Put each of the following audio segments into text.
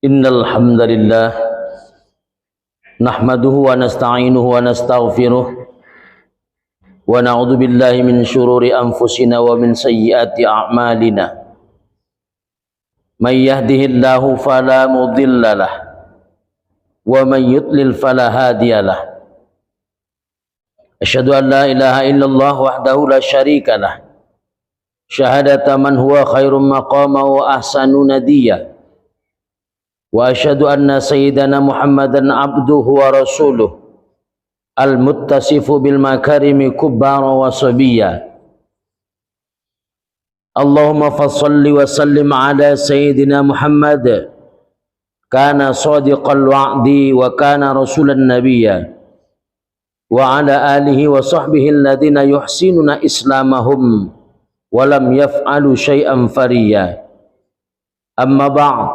Innal hamdalillah nahmaduhu wa nasta'inuhu wa nastaghfiruh wa na'udzu billahi min shururi anfusina wa min sayyiati a'malina. May yahdihillahu fala mudilla lah wa may yudlil fala hadiyalah. Asyhadu an la ilaha illallah wahdahu la syarika lah. Syahadata man huwa khairum maqama wa ahsanu nadiyya. Wa asyhadu anna sayyidana Muhammadan abduhu wa rasuluh al-muttasifu bil makarimi kubbara wa sabiyya. Allahumma fassalli wa sallim ala sayyidina Muhammad kana sadiqal wa'di wa kana rasulan nabiyya wa ala alihi wa sahbihi alladhina yuhsinuna islamahum wa lam yaf'alu syai'an fariyya. Amma ba'd,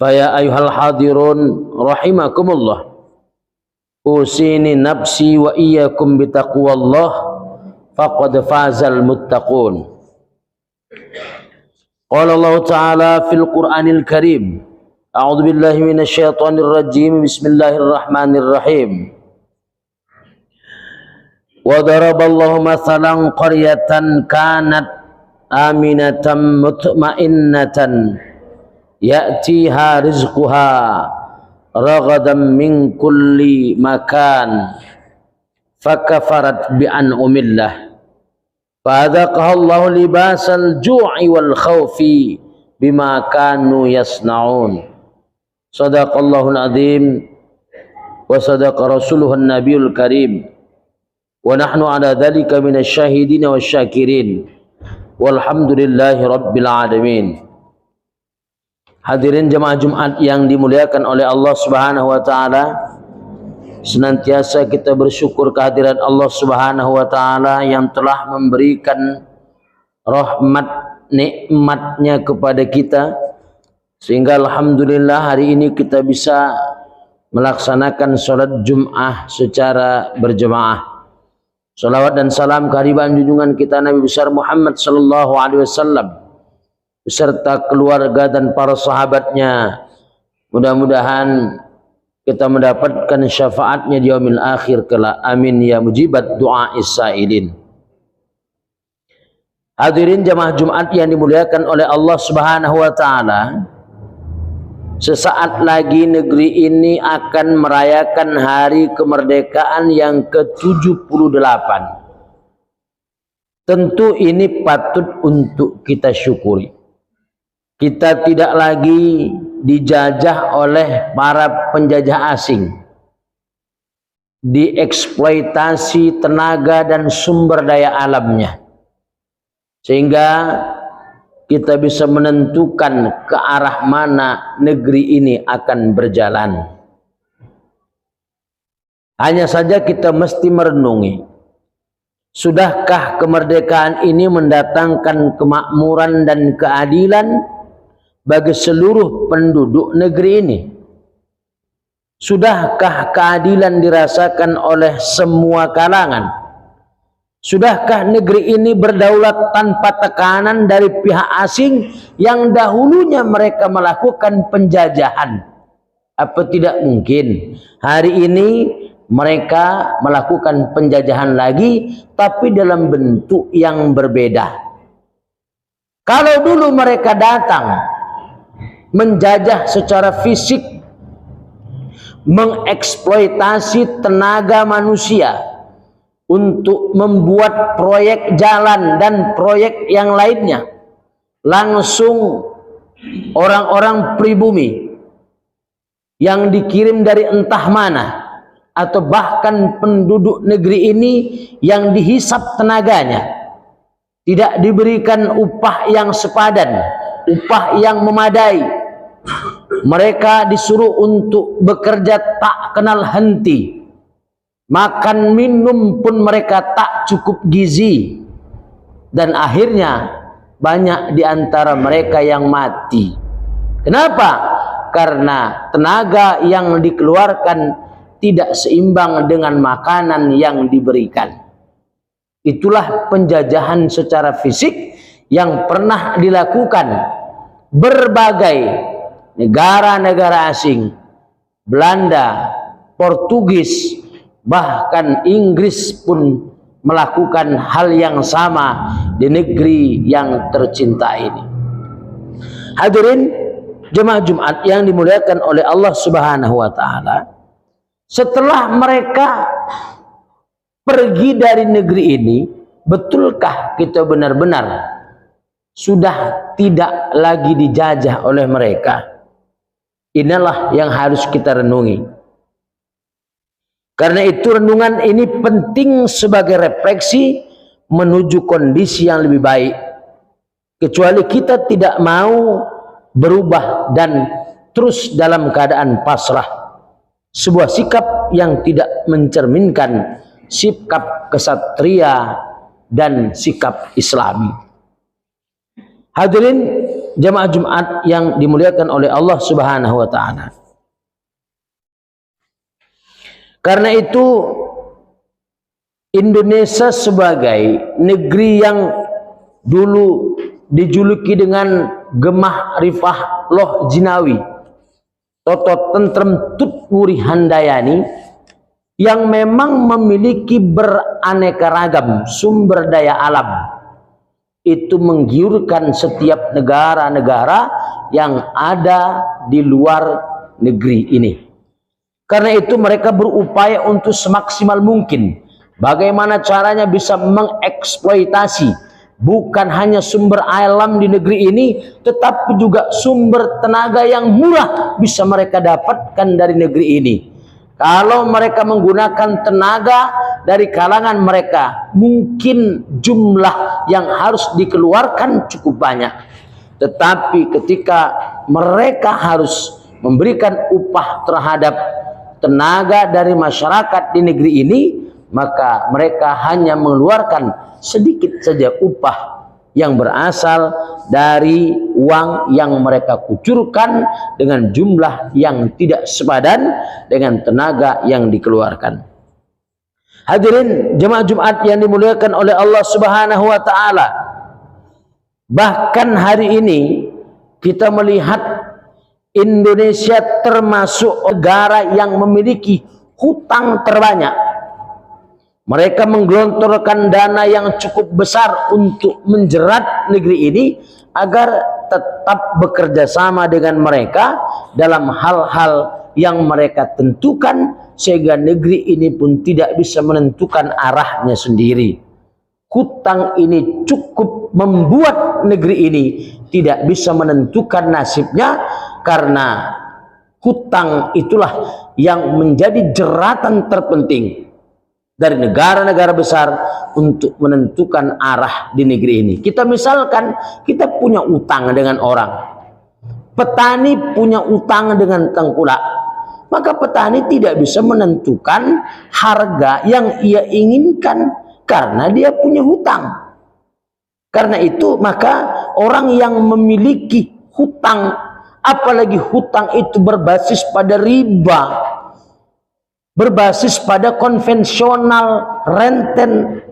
faya ayuhal hadirun rahimakumullah, usini nafsi wa iyyakum bitaqwallah faqad fazal muttaqun. Qala Allah Ta'ala fil Qur'anil Karim, a'udzu billahi minasy syaithanir rajim, bismillahirrahmanirrahim. Wa daraballahu mathalan qaryatan kanat aminatan mutmainnatan ya'tiha rizquha ragadan min kulli makan fakafarat bi an'umillah fa'adzaqaha Allahu libasal ju'i wal khawfi bima kanu yasna'un. Shadaqallahul azim wa sadaqa rasuluhun nabiyul karim wa nahnu ala dhalika minasy syahidin wasyakirin walhamdulillahi rabbil alamin. Hadirin jemaah Jumat yang dimuliakan oleh Allah Subhanahu wa taala, senantiasa kita bersyukur kehadiran Allah Subhanahu wa taala yang telah memberikan rahmat nikmatnya kepada kita sehingga alhamdulillah hari ini kita bisa melaksanakan salat Jumat secara berjemaah. Salawat dan salam kehadiran junjungan kita Nabi besar Muhammad sallallahu alaihi wasallam beserta keluarga dan para sahabatnya. Mudah-mudahan kita mendapatkan syafaatnya di yaumil akhir kelak. Amin ya mujibat du'a is-sa'ilin. Hadirin jamaah Jumat yang dimuliakan oleh Allah Subhanahu wa taala, sesaat lagi negeri ini akan merayakan hari kemerdekaan yang ke-78. Tentu ini patut untuk kita syukuri. Kita tidak lagi dijajah oleh para penjajah asing, dieksploitasi tenaga dan sumber daya alamnya, sehingga kita bisa menentukan ke arah mana negeri ini akan berjalan. Hanya saja kita mesti merenungi, sudahkah kemerdekaan ini mendatangkan kemakmuran dan keadilan bagi seluruh penduduk negeri ini? Sudahkah keadilan dirasakan oleh semua kalangan? Sudahkah negeri ini berdaulat tanpa tekanan dari pihak asing yang dahulunya mereka melakukan penjajahan? Apa tidak mungkin hari ini mereka melakukan penjajahan lagi, tapi dalam bentuk yang berbeda? Kalau dulu mereka datang menjajah secara fisik, mengeksploitasi tenaga manusia untuk membuat proyek jalan dan proyek yang lainnya, langsung orang-orang pribumi yang dikirim dari entah mana, atau bahkan penduduk negeri ini yang dihisap tenaganya, tidak diberikan upah yang sepadan, upah yang memadai. Mereka disuruh untuk bekerja tak kenal henti. Makan minum pun mereka tak cukup gizi. Dan akhirnya banyak di antara mereka yang mati. Kenapa? Karena tenaga yang dikeluarkan tidak seimbang dengan makanan yang diberikan. Itulah penjajahan secara fisik yang pernah dilakukan berbagai negara-negara asing, Belanda, Portugis, bahkan Inggris pun melakukan hal yang sama di negeri yang tercinta ini. Hadirin jemaah Jumat yang dimuliakan oleh Allah Subhanahu wa taala, setelah mereka pergi dari negeri ini, betulkah kita benar-benar sudah tidak lagi dijajah oleh mereka? Inilah yang harus kita renungi. Karena itu renungan ini penting sebagai refleksi menuju kondisi yang lebih baik. Kecuali kita tidak mau berubah dan terus dalam keadaan pasrah. Sebuah sikap yang tidak mencerminkan sikap kesatria dan sikap Islami. Hadirin jemaah Jumat yang dimuliakan oleh Allah Subhanahu wa taala. Karena itu Indonesia sebagai negeri yang dulu dijuluki dengan gemah rifah loh jinawi, toto tentrem tut wuri handayani, yang memang memiliki beraneka ragam sumber daya alam, itu menggiurkan setiap negara-negara yang ada di luar negeri ini. Karena itu mereka berupaya untuk semaksimal mungkin bagaimana caranya bisa mengeksploitasi bukan hanya sumber alam di negeri ini, tetapi juga sumber tenaga yang murah bisa mereka dapatkan dari negeri ini. Kalau mereka menggunakan tenaga dari kalangan mereka, mungkin jumlah yang harus dikeluarkan cukup banyak. Tetapi ketika mereka harus memberikan upah terhadap tenaga dari masyarakat di negeri ini, maka mereka hanya mengeluarkan sedikit saja upah yang berasal dari uang yang mereka kucurkan dengan jumlah yang tidak sepadan dengan tenaga yang dikeluarkan. Hadirin jemaah Jumat yang dimuliakan oleh Allah Subhanahu wa taala, bahkan hari ini kita melihat Indonesia termasuk negara yang memiliki hutang terbanyak. Mereka menggelontorkan dana yang cukup besar untuk menjerat negeri ini agar tetap bekerja sama dengan mereka dalam hal-hal yang mereka tentukan, sehingga negeri ini pun tidak bisa menentukan arahnya sendiri. Hutang ini cukup membuat negeri ini tidak bisa menentukan nasibnya, karena hutang itulah yang menjadi jeratan terpenting dari negara-negara besar untuk menentukan arah di negeri ini. Kita misalkan kita punya utang dengan orang, petani punya utang dengan tengkulak, maka petani tidak bisa menentukan harga yang ia inginkan karena dia punya hutang. Karena itu maka orang yang memiliki hutang, apalagi hutang itu berbasis pada riba, berbasis pada konvensional renten,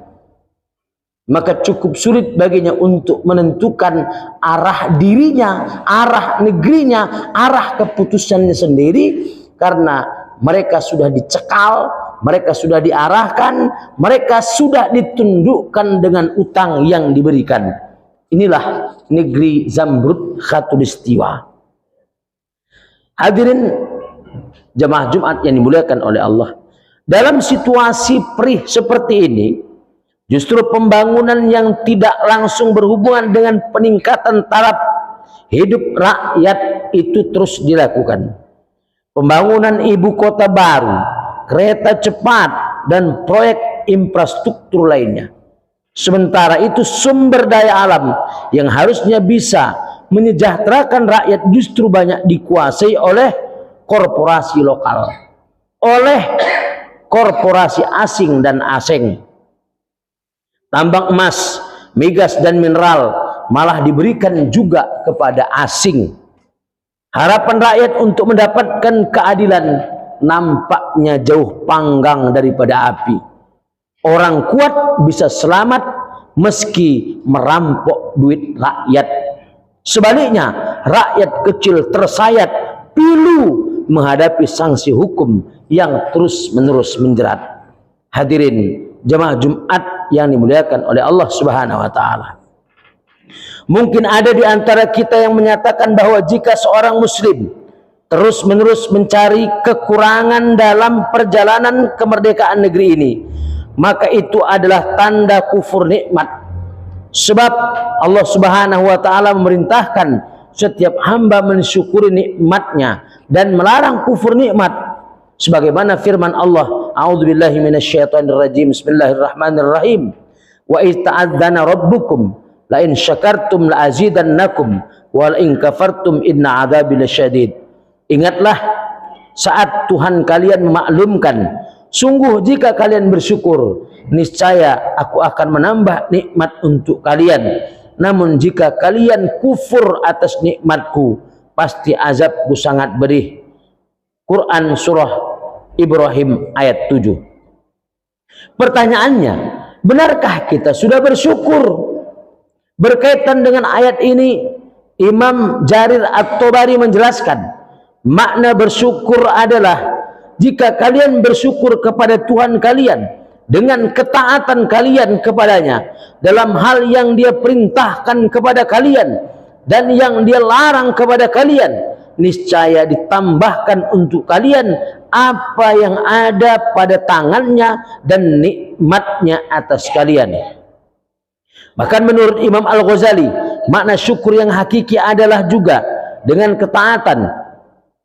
maka cukup sulit baginya untuk menentukan arah dirinya, arah negerinya, arah keputusannya sendiri, karena mereka sudah dicekal, mereka sudah diarahkan, mereka sudah ditundukkan dengan utang yang diberikan. Inilah negeri Zamrud Khatulistiwa. Hadirin jemaah Jumat yang dimuliakan oleh Allah, dalam situasi perih seperti ini, justru pembangunan yang tidak langsung berhubungan dengan peningkatan taraf hidup rakyat itu terus dilakukan. Pembangunan ibu kota baru, kereta cepat, dan proyek infrastruktur lainnya. Sementara itu sumber daya alam yang harusnya bisa menyejahterakan rakyat justru banyak dikuasai oleh korporasi lokal, oleh korporasi asing dan asing. Tambang emas, migas, dan mineral malah diberikan juga kepada asing. Harapan rakyat untuk mendapatkan keadilan nampaknya jauh panggang daripada api. Orang kuat bisa selamat meski merampok duit rakyat. Sebaliknya, rakyat kecil tersayat pilu menghadapi sanksi hukum yang terus-menerus menjerat. Hadirin jemaah Jumat yang dimuliakan oleh Allah Subhanahu wa taala. Mungkin ada di antara kita yang menyatakan bahwa jika seorang muslim terus-menerus mencari kekurangan dalam perjalanan kemerdekaan negeri ini, maka itu adalah tanda kufur nikmat. Sebab Allah Subhanahu wa taala memerintahkan setiap hamba mensyukuri nikmatnya dan melarang kufur nikmat. Sebagaimana firman Allah, a'udzubillahi minasyaitonirrajim, bismillahirrahmanirrahim. Wa idz ta'adzana rabbukum la in syakartum la azidannakum wa la in kafartum inna 'adzabi lasyadid. Ingatlah saat Tuhan kalian memaklumkan, sungguh jika kalian bersyukur, niscaya aku akan menambah nikmat untuk kalian. Namun jika kalian kufur atas nikmatku, pasti azabku sangat pedih. Quran surah Ibrahim ayat 7. Pertanyaannya, benarkah kita sudah bersyukur? Berkaitan dengan ayat ini, Imam Jarir At-Tabari menjelaskan, makna bersyukur adalah jika kalian bersyukur kepada Tuhan kalian dengan ketaatan kalian kepadanya dalam hal yang dia perintahkan kepada kalian dan yang dia larang kepada kalian, niscaya ditambahkan untuk kalian apa yang ada pada tangannya dan nikmatnya atas kalian. Bahkan menurut Imam Al-Ghazali, makna syukur yang hakiki adalah juga dengan ketaatan.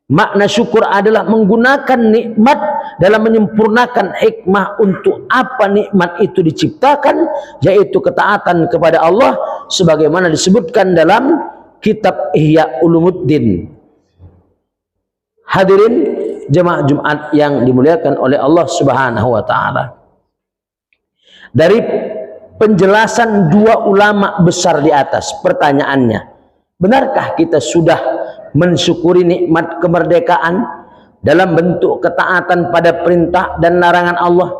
Makna syukur adalah menggunakan nikmat dalam menyempurnakan hikmah untuk apa nikmat itu diciptakan, yaitu ketaatan kepada Allah, sebagaimana disebutkan dalam kitab Ihya Ulumuddin. Hadirin jemaah Jumat yang dimuliakan oleh Allah Subhanahu wa taala. Dari penjelasan dua ulama besar di atas, pertanyaannya, benarkah kita sudah mensyukuri nikmat kemerdekaan dalam bentuk ketaatan pada perintah dan larangan Allah?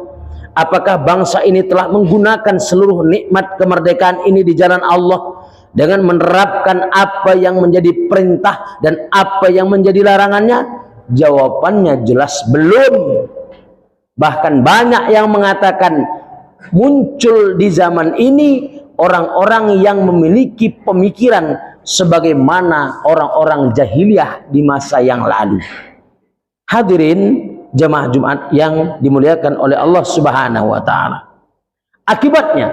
Apakah bangsa ini telah menggunakan seluruh nikmat kemerdekaan ini di jalan Allah dengan menerapkan apa yang menjadi perintah dan apa yang menjadi larangannya? Jawabannya jelas belum. Bahkan banyak yang mengatakan muncul di zaman ini orang-orang yang memiliki pemikiran sebagaimana orang-orang jahiliyah di masa yang lalu. Hadirin jemaah Jumat yang dimuliakan oleh Allah Subhanahu wa taala. Akibatnya,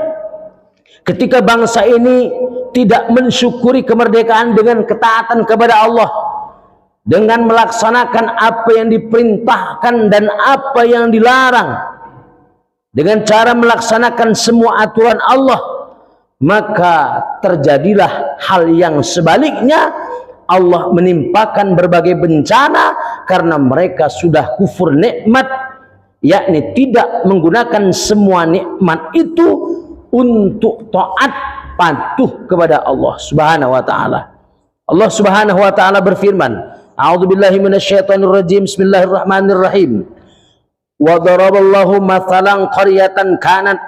ketika bangsa ini tidak mensyukuri kemerdekaan dengan ketaatan kepada Allah, dengan melaksanakan apa yang diperintahkan dan apa yang dilarang, dengan cara melaksanakan semua aturan Allah, maka terjadilah hal yang sebaliknya. Allah menimpakan berbagai bencana karena mereka sudah kufur nikmat, yakni tidak menggunakan semua nikmat itu untuk taat patuh kepada Allah Subhanahu wa taala. Allah Subhanahu wa taala berfirman, a'udzubillahi minasyaitonirrajim, bismillahirrahmanirrahim. Wa daraballahu mathalan qaryatan kanat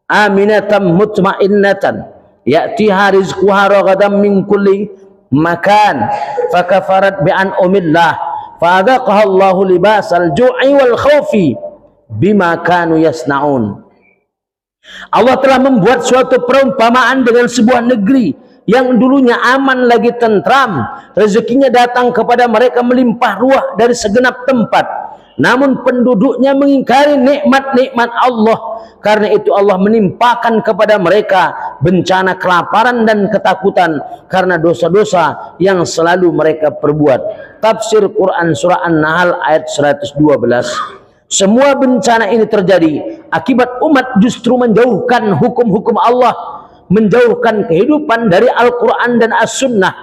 aminatan mutmainnatan ya'tiha rizquha ragadan min kulli makan fakafarat bi'an'umillah fa'adzaqaha Allahu libasal ju'i wal khawfi bima kanu yasna'un. Allah telah membuat suatu perumpamaan dengan sebuah negeri yang dulunya aman lagi tentram, rezekinya datang kepada mereka melimpah ruah dari segenap tempat, namun penduduknya mengingkari nikmat-nikmat Allah. Karena itu Allah menimpakan kepada mereka bencana kelaparan dan ketakutan karena dosa-dosa yang selalu mereka perbuat. Tafsir Quran surah An-Nahl ayat 112. Semua bencana ini terjadi akibat umat justru menjauhkan hukum-hukum Allah, menjauhkan kehidupan dari Al-Quran dan As-Sunnah,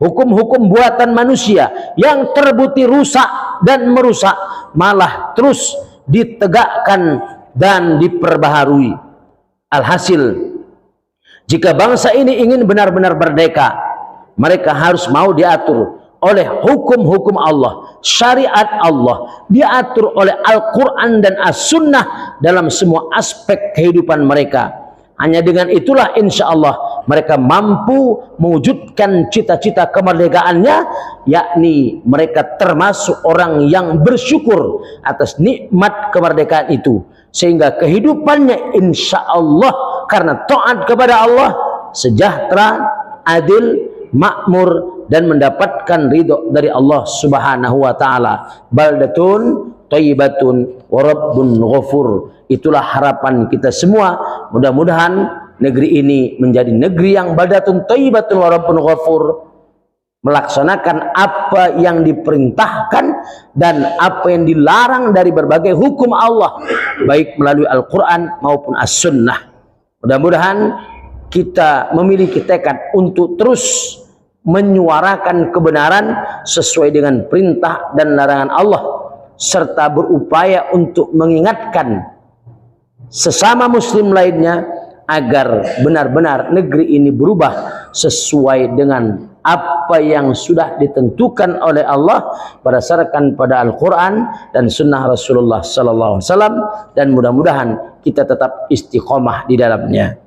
hukum-hukum buatan manusia yang terbukti rusak dan merusak malah terus ditegakkan dan diperbaharui. Alhasil, jika bangsa ini ingin benar-benar merdeka, mereka harus mau diatur oleh hukum-hukum Allah, syariat Allah, diatur oleh Al-Quran dan As-Sunnah dalam semua aspek kehidupan mereka. Hanya dengan itulah insya Allah mereka mampu mewujudkan cita-cita kemerdekaannya, yakni mereka termasuk orang yang bersyukur atas nikmat kemerdekaan itu, sehingga kehidupannya insya Allah karena taat kepada Allah sejahtera, adil, makmur, dan mendapatkan ridho dari Allah Subhanahu wa taala. Baldatun thayyibatun wa rabbun ghafur. Itulah harapan kita semua. Mudah-mudahan negeri ini menjadi negeri yang baldatun thayyibatun wa rabbun ghafur, melaksanakan apa yang diperintahkan dan apa yang dilarang dari berbagai hukum Allah, baik melalui Al-Quran maupun As-Sunnah. Mudah-mudahan kita memiliki tekad untuk terus menyuarakan kebenaran sesuai dengan perintah dan larangan Allah, serta berupaya untuk mengingatkan sesama muslim lainnya agar benar-benar negeri ini berubah sesuai dengan apa yang sudah ditentukan oleh Allah berdasarkan pada Al-Quran dan Sunnah Rasulullah SAW, dan mudah-mudahan kita tetap istiqomah di dalamnya.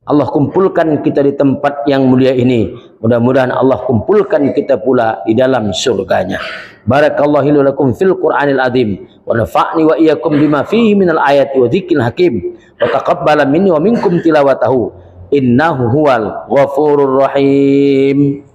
Allah kumpulkan kita di tempat yang mulia ini. Mudah-mudahan Allah kumpulkan kita pula di dalam surganya. Barakallahu lakum fil Qur'anil azim wa nafa'ni wa iyyakum bima fihi minal ayati wa dzikril hakim wa taqabbala minni wa minkum tilawatahu innahu huwal ghafurur rahim.